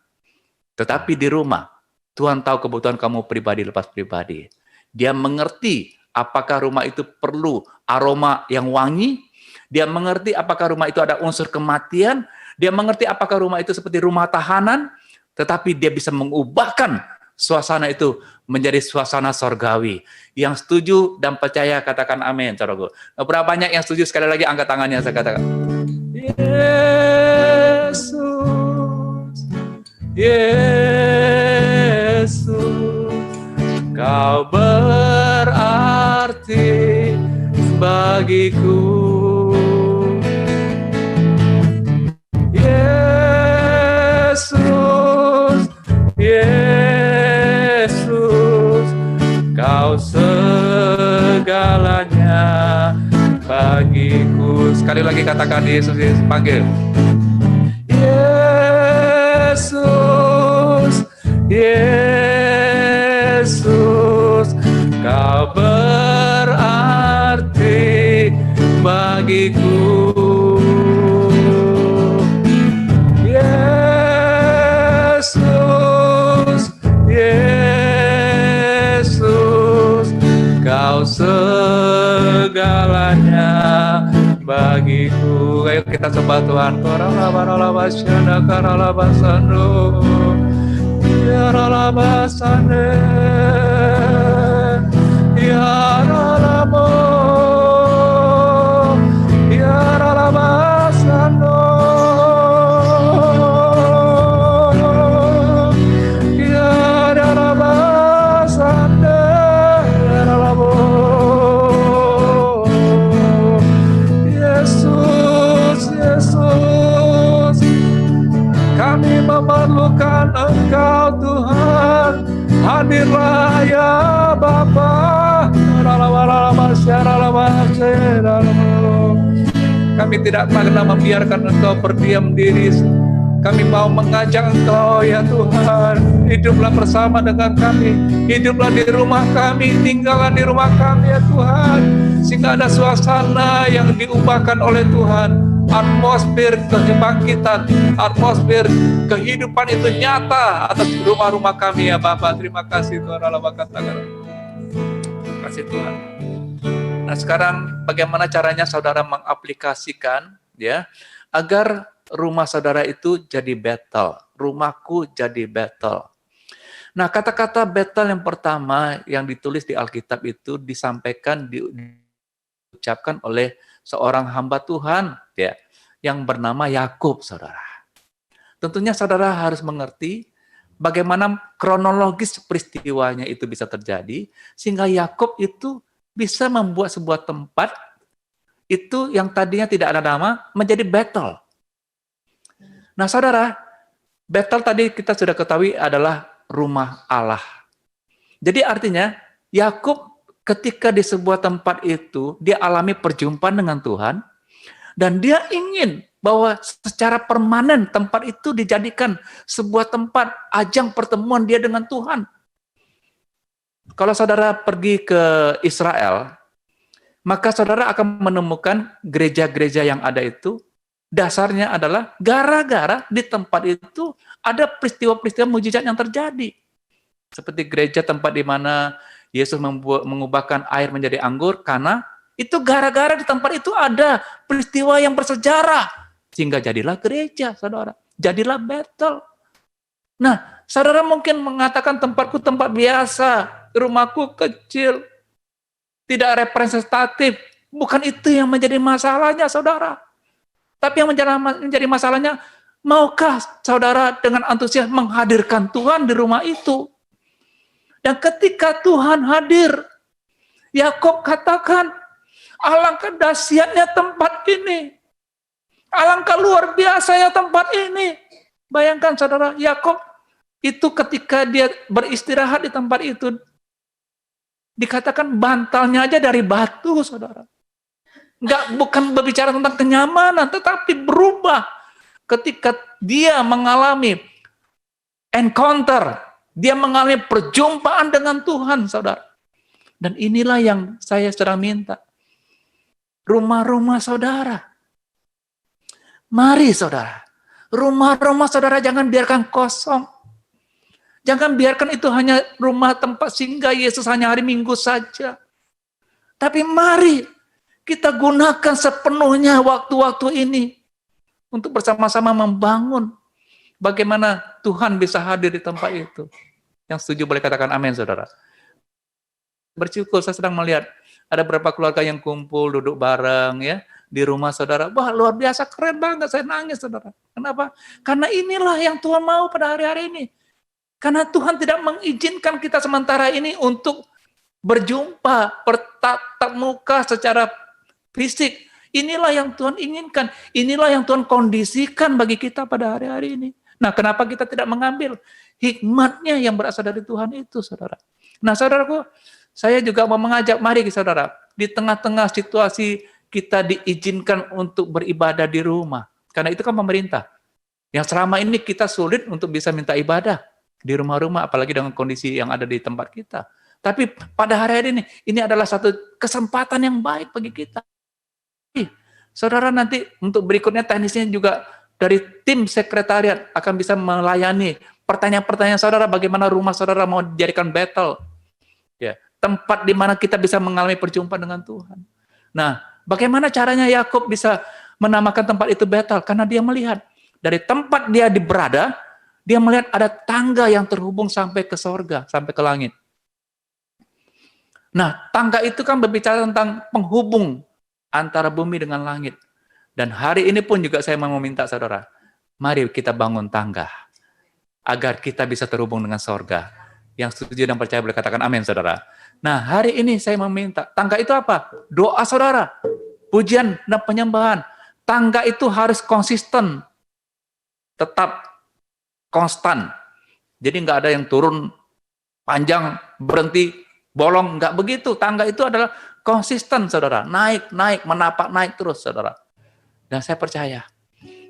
Tetapi di rumah, Tuhan tahu kebutuhan kamu pribadi lepas pribadi. Dia mengerti apakah rumah itu perlu aroma yang wangi. Dia mengerti apakah rumah itu ada unsur kematian. Dia mengerti apakah rumah itu seperti rumah tahanan. Tetapi dia bisa mengubahkan suasana itu menjadi suasana sorgawi. Yang setuju dan percaya katakan amin. Berapa banyak yang setuju? Sekali lagi angkat tangannya, saya katakan. Yesus, Yesus, Kau berarti bagiku. Yesus, Yesus, Kau segalanya bagiku. Sekali lagi katakan Yesus, Yesus panggil. Yesus, Yesus, Kau berarti bagiku. Yesus, Yesus, Kau segalanya bagiku. Ayo kita sembah Tuhan. Kami memerlukan Engkau Tuhan, hadirlah ya Bapa. Kami tidak pernah membiarkan Engkau berdiam diri. Kami mau mengajak Engkau ya Tuhan, hiduplah bersama dengan kami, hiduplah di rumah kami, tinggallah di rumah kami ya Tuhan, sehingga ada suasana yang diubahkan oleh Tuhan. Atmosfer kebangkitan, atmosfer kehidupan itu nyata atas rumah-rumah kami ya Bapak. Terima kasih Tuhan. Terima kasih Tuhan. Nah sekarang bagaimana caranya saudara mengaplikasikan ya agar rumah saudara itu jadi Bethel, rumahku jadi Bethel. Nah kata-kata Bethel yang pertama yang ditulis di Alkitab itu disampaikan, diucapkan oleh seorang hamba Tuhan ya yang bernama Yakub, saudara. Tentunya saudara harus mengerti bagaimana kronologis peristiwanya itu bisa terjadi sehingga Yakub itu bisa membuat sebuah tempat itu yang tadinya tidak ada nama menjadi Bethel. Nah, saudara, Bethel tadi kita sudah ketahui adalah rumah Allah. Jadi artinya Yakub ketika di sebuah tempat itu, dia alami perjumpaan dengan Tuhan, dan dia ingin bahwa secara permanen tempat itu dijadikan sebuah tempat ajang pertemuan dia dengan Tuhan. Kalau saudara pergi ke Israel, maka saudara akan menemukan gereja-gereja yang ada itu, dasarnya adalah gara-gara di tempat itu ada peristiwa-peristiwa mujizat yang terjadi. Seperti gereja tempat di mana Yesus mengubahkan air menjadi anggur, karena itu gara-gara di tempat itu ada peristiwa yang bersejarah. Sehingga jadilah gereja, saudara. Jadilah Bethel. Nah, saudara mungkin mengatakan tempatku tempat biasa, rumahku kecil, tidak representatif. Bukan itu yang menjadi masalahnya, saudara. Tapi yang menjadi masalahnya, maukah saudara dengan antusias menghadirkan Tuhan di rumah itu? Dan ketika Tuhan hadir, Yakub katakan, alangkah dahsyatnya tempat ini. Alangkah luar biasanya tempat ini. Bayangkan saudara, Yakub itu ketika dia beristirahat di tempat itu, dikatakan bantalnya aja dari batu, saudara. Bukan berbicara tentang kenyamanan, tetapi berubah ketika dia mengalami encounter, dia mengalami perjumpaan dengan Tuhan, saudara. Dan inilah yang saya sedang minta. Rumah-rumah saudara. Mari saudara, rumah-rumah saudara jangan biarkan kosong. Jangan biarkan itu hanya rumah tempat singgah Yesus hanya hari Minggu saja. Tapi mari kita gunakan sepenuhnya waktu-waktu ini untuk bersama-sama membangun bagaimana Tuhan bisa hadir di tempat itu. Yang setuju boleh katakan amin, saudara. Bersyukur saya sedang melihat ada beberapa keluarga yang kumpul, duduk bareng ya di rumah saudara. Wah, luar biasa, keren banget, saya nangis, saudara. Kenapa? Karena inilah yang Tuhan mau pada hari-hari ini. Karena Tuhan tidak mengizinkan kita sementara ini untuk berjumpa, bertatap muka secara fisik. Inilah yang Tuhan inginkan. Inilah yang Tuhan kondisikan bagi kita pada hari-hari ini. Nah, kenapa kita tidak mengambil hikmatnya yang berasal dari Tuhan itu, saudara? Nah, saudaraku, saya juga mau mengajak, mari saudara, di tengah-tengah situasi kita diizinkan untuk beribadah di rumah. Karena itu kan pemerintah. Yang selama ini kita sulit untuk bisa minta ibadah di rumah-rumah, apalagi dengan kondisi yang ada di tempat kita. Tapi pada hari-hari ini adalah satu kesempatan yang baik bagi kita. Saudara nanti untuk berikutnya teknisnya juga dari tim sekretariat akan bisa melayani pertanyaan-pertanyaan saudara, bagaimana rumah saudara mau dijadikan battle. Ya, tempat di mana kita bisa mengalami perjumpaan dengan Tuhan. Nah, bagaimana caranya Yakub bisa menamakan tempat itu Betel? Karena dia melihat dari tempat dia berada, dia melihat ada tangga yang terhubung sampai ke sorga, sampai ke langit. Nah, tangga itu kan berbicara tentang penghubung antara bumi dengan langit. Dan hari ini pun juga saya mau meminta saudara, mari kita bangun tangga, agar kita bisa terhubung dengan sorga. Yang setuju dan percaya boleh katakan amin, saudara. Nah, hari ini saya meminta, tangga itu apa? Doa saudara, pujian dan penyembahan. Tangga itu harus konsisten, tetap konstan. Jadi nggak ada yang turun panjang, berhenti, bolong, nggak begitu. Tangga itu adalah konsisten, saudara. Naik, menapak naik terus, saudara. Dan saya percaya,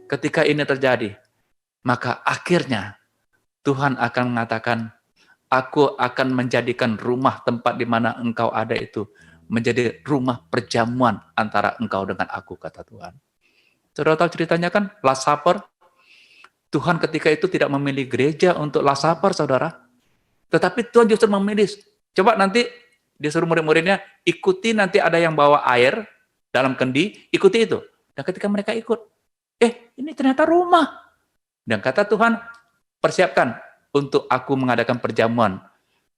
ketika ini terjadi, maka akhirnya Tuhan akan mengatakan, aku akan menjadikan rumah tempat di mana engkau ada itu menjadi rumah perjamuan antara engkau dengan aku, kata Tuhan. Saudara tahu ceritanya kan, Last Supper. Tuhan ketika itu tidak memilih gereja untuk Last Supper, saudara. Tetapi Tuhan justru memilih, coba nanti disuruh murid-muridnya, ikuti nanti ada yang bawa air dalam kendi, ikuti itu. Dan ketika mereka ikut, ini ternyata rumah. Dan kata Tuhan, persiapkan untuk aku mengadakan perjamuan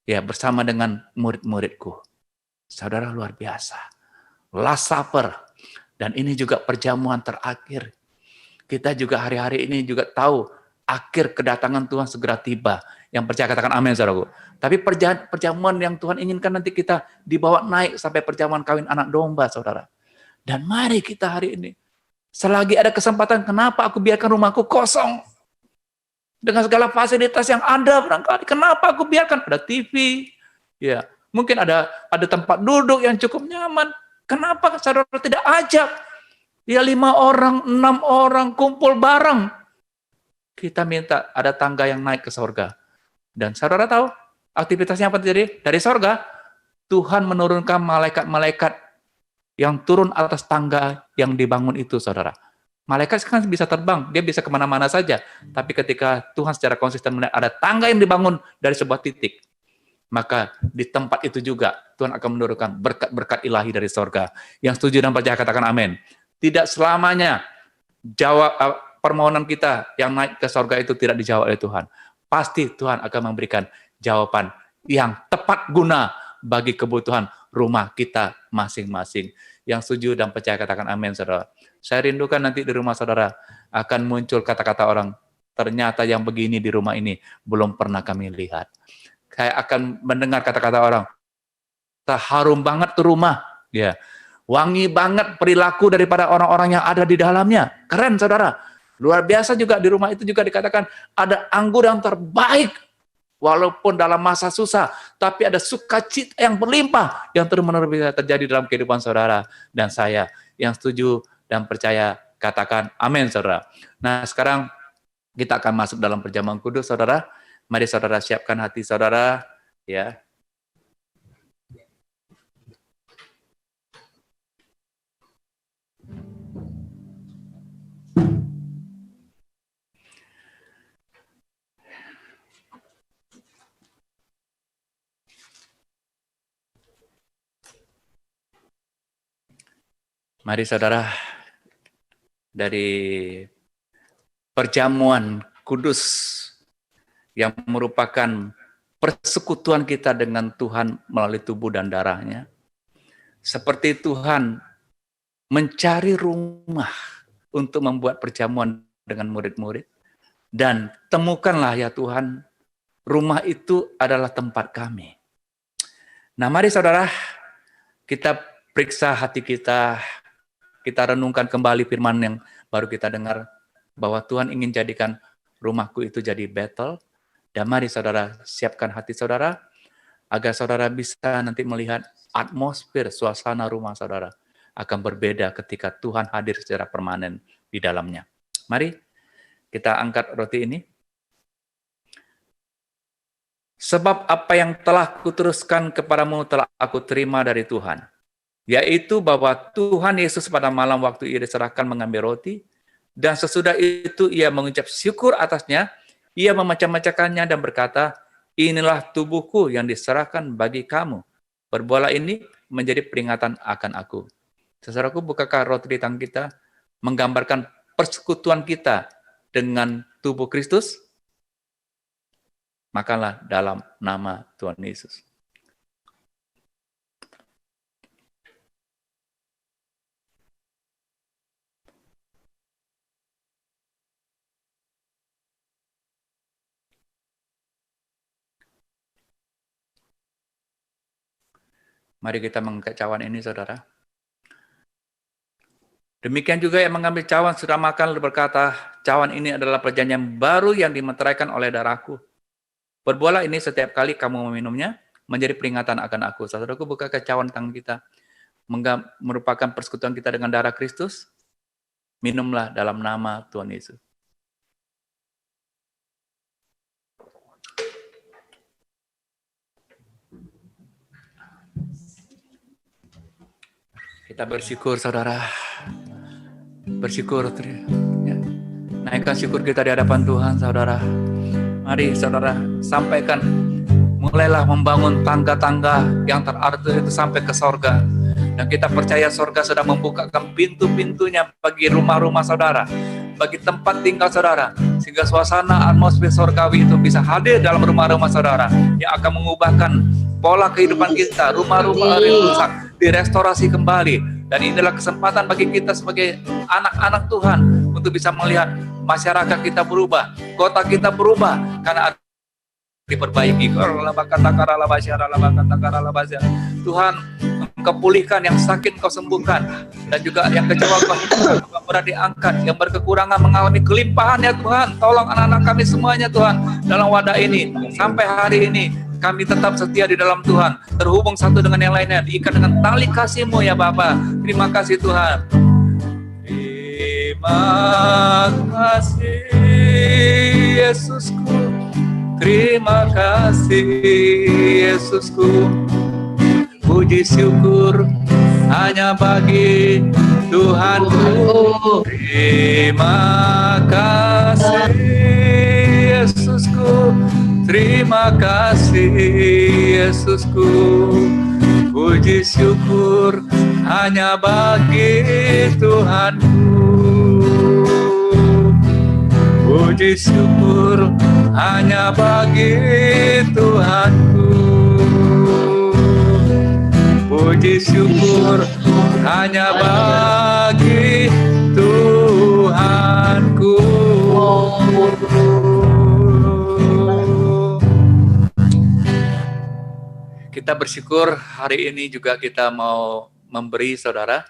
ya bersama dengan murid-muridku. Saudara, luar biasa. Last Supper. Dan ini juga perjamuan terakhir. Kita juga hari-hari ini juga tahu akhir kedatangan Tuhan segera tiba. Yang percaya katakan amin, saudaraku. Tapi perjamuan yang Tuhan inginkan nanti kita dibawa naik sampai perjamuan kawin anak domba, saudara. Dan mari kita hari ini, selagi ada kesempatan, kenapa aku biarkan rumahku kosong? Dengan segala fasilitas yang ada, barangkali kenapa aku biarkan? Ada TV, ya, mungkin ada tempat duduk yang cukup nyaman. Kenapa saudara tidak ajak? Ya 5 orang, 6 orang kumpul bareng. Kita minta ada tangga yang naik ke sorga. Dan saudara tahu aktivitasnya apa terjadi? Dari sorga, Tuhan menurunkan malaikat-malaikat yang turun atas tangga yang dibangun itu, saudara. Malaikat kan bisa terbang, dia bisa kemana-mana saja. Tapi ketika Tuhan secara konsisten melihat ada tangga yang dibangun dari sebuah titik, maka di tempat itu juga Tuhan akan menurunkan berkat-berkat ilahi dari sorga. Yang setuju dan percaya katakan amin. Tidak selamanya jawab permohonan kita yang naik ke sorga itu tidak dijawab oleh Tuhan. pasti Tuhan akan memberikan jawaban yang tepat guna bagi kebutuhan rumah kita masing-masing. Yang setuju dan percaya katakan amin, saudara. Saya rindukan nanti di rumah saudara akan muncul kata-kata orang, ternyata yang begini di rumah ini belum pernah kami lihat. Saya akan mendengar kata-kata orang, harum banget tuh rumah, ya, wangi banget perilaku daripada orang-orang yang ada di dalamnya. Keren, saudara. Luar biasa juga di rumah itu juga dikatakan ada anggur yang terbaik, walaupun dalam masa susah, tapi ada sukacita yang berlimpah yang terus-menerus bisa terjadi dalam kehidupan saudara dan saya. Yang setuju dan percaya katakan amin, saudara. Nah, sekarang kita akan masuk dalam perjamuan kudus, saudara. Mari saudara siapkan hati saudara, ya. Mari saudara, dari perjamuan kudus yang merupakan persekutuan kita dengan Tuhan melalui tubuh dan darahnya, seperti Tuhan mencari rumah untuk membuat perjamuan dengan murid-murid, dan temukanlah ya Tuhan, rumah itu adalah tempat kami. Nah, mari saudara, kita periksa hati kita renungkan kembali firman yang baru kita dengar, bahwa Tuhan ingin jadikan rumahku itu jadi Bethel. Dan mari saudara siapkan hati saudara, agar saudara bisa nanti melihat atmosfer, suasana rumah saudara akan berbeda ketika Tuhan hadir secara permanen di dalamnya. Mari kita angkat roti ini. Sebab apa yang telah kuteruskan kepadamu telah aku terima dari Tuhan, yaitu bahwa Tuhan Yesus pada malam waktu ia diserahkan mengambil roti, dan sesudah itu ia mengucap syukur atasnya, ia memecah-mecahkannya dan berkata, inilah tubuhku yang diserahkan bagi kamu. Perbuatlah ini menjadi peringatan akan aku. Saudaraku, bukankah roti di tangan kita menggambarkan persekutuan kita dengan tubuh Kristus? Makanlah dalam nama Tuhan Yesus. Mari kita mengangkat cawan ini, saudara. Demikian juga yang mengambil cawan sudah makan berkata, cawan ini adalah perjanjian baru yang dimeteraikan oleh darahku. Perbuatlah ini setiap kali kamu meminumnya, menjadi peringatan akan aku. Saudaraku, bukankah cawan tangan kita merupakan persekutuan kita dengan darah Kristus? Minumlah dalam nama Tuhan Yesus. Kita bersyukur, saudara. Bersyukur. Ya. Naikkan syukur kita di hadapan Tuhan, saudara. Mari, saudara, sampaikan. Mulailah membangun tangga-tangga yang terarti itu sampai ke sorga. Dan kita percaya sorga sudah membukakan pintu-pintunya bagi rumah-rumah saudara, bagi tempat tinggal saudara, sehingga suasana atmosfer sorgawi itu bisa hadir dalam rumah-rumah saudara, yang akan mengubahkan pola kehidupan kita. Rumah-rumah rusak direstorasi kembali. Dan inilah kesempatan bagi kita sebagai anak-anak Tuhan untuk bisa melihat masyarakat kita berubah, kota kita berubah, karena diperbaiki. Tuhan, Engkau pulihkan yang sakit, Engkau sembuhkan, dan juga yang kecewa Engkau berat diangkat, yang berkekurangan mengalami kelimpahan ya Tuhan. Tolong anak-anak kami semuanya Tuhan dalam wadah ini. Sampai hari ini kami tetap setia di dalam Tuhan, terhubung satu dengan yang lainnya, diikat dengan tali kasih-Mu ya Bapa. Terima kasih Tuhan. Terima kasih Yesusku, terima kasih Yesusku. Puji syukur hanya bagi Tuhanku. Terima kasih Yesusku, terima kasih Yesusku. Puji syukur hanya bagi Tuhanku. Puji syukur hanya bagi Tuhanku. Puji syukur hanya bagi Tuhanku. Kita bersyukur hari ini juga kita mau memberi, saudara.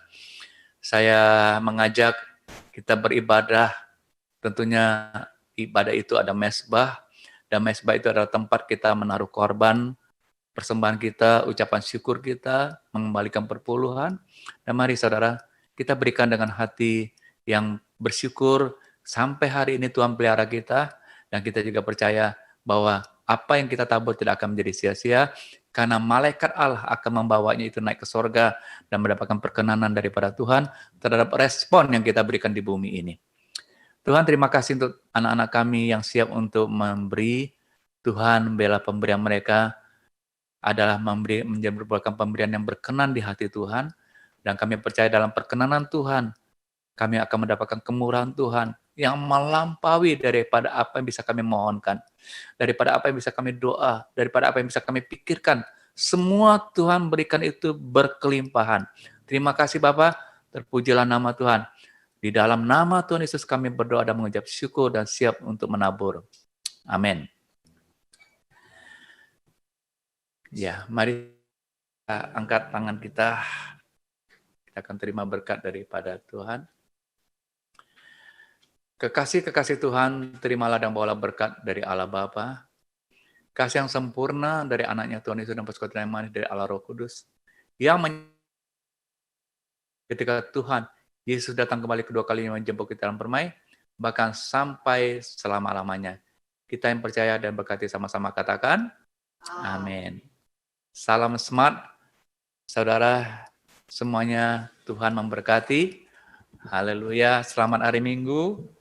Saya mengajak kita beribadah. Tentunya ibadah itu ada mezbah, dan mezbah itu adalah tempat kita menaruh korban, persembahan kita, ucapan syukur kita, mengembalikan perpuluhan. Dan mari saudara, kita berikan dengan hati yang bersyukur. Sampai hari ini Tuhan pelihara kita, dan kita juga percaya bahwa apa yang kita tabur tidak akan menjadi sia-sia, karena malaikat Allah akan membawanya itu naik ke sorga dan mendapatkan perkenanan daripada Tuhan terhadap respon yang kita berikan di bumi ini. Tuhan, terima kasih untuk anak-anak kami yang siap untuk memberi. Tuhan, bela pemberian mereka adalah merupakan pemberian yang berkenan di hati Tuhan, dan kami percaya dalam perkenanan Tuhan, kami akan mendapatkan kemurahan Tuhan yang melampaui daripada apa yang bisa kami mohonkan, daripada apa yang bisa kami doa, daripada apa yang bisa kami pikirkan. Semua Tuhan berikan itu berkelimpahan. Terima kasih Bapa, terpujilah nama Tuhan. Di dalam nama Tuhan Yesus kami berdoa dan mengucap syukur dan siap untuk menabur. Amin. Ya, mari kita angkat tangan kita. Kita akan terima berkat daripada Tuhan. Kekasih-kekasih Tuhan, terimalah dan bawalah berkat dari Allah Bapa, kasih yang sempurna dari anaknya Tuhan Yesus dan persekutuan yang manis dari Allah Roh Kudus, yang ketika Tuhan Yesus datang kembali kedua kalinya menjemput kita dalam permai, bahkan sampai selama-lamanya. Kita yang percaya dan berkati sama-sama katakan, amin. Salam smart, saudara semuanya, Tuhan memberkati. Haleluya, selamat hari Minggu.